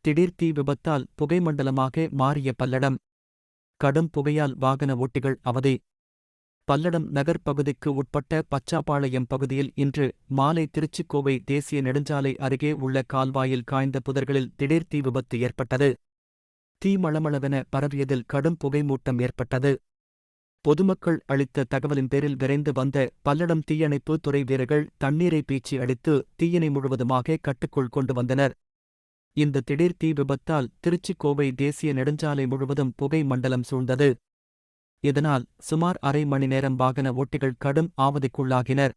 திடீர் தீ விபத்தால் புகைமண்டலமாக மாறிய பல்லடம். கடும் புகையால் வாகன ஓட்டிகள் அவதி. பல்லடம் நகர் பகுதிக்கு உட்பட்ட பச்சாபாளையம் பகுதியில் இன்று மாலை திருச்சிக்கோவை தேசிய நெடுஞ்சாலை அருகே உள்ள கால்வாயில் காய்ந்த புதர்களில் திடீர் தீ விபத்து ஏற்பட்டது. தீ மளமளவென பரவியதில் கடும் புகைமூட்டம் ஏற்பட்டது. பொதுமக்கள் அளித்த தகவலின் பேரில் விரைந்து வந்த பல்லடம் தீயணைப்பு துறை வீரர்கள் தண்ணீரை பீய்ச்சி அடித்து தீயினை முழுவதுமாக கட்டுக்குள் கொண்டு வந்தனர். இந்த திடீர் தீ விபத்தால் திருச்சிக்கோவை தேசிய நெடுஞ்சாலை முழுவதும் புகை மண்டலம் சூழ்ந்தது. இதனால் சுமார் அரை மணி நேரம் வாகன ஓட்டிகள் கடும் ஆவதிக்குள்ளாகினர்.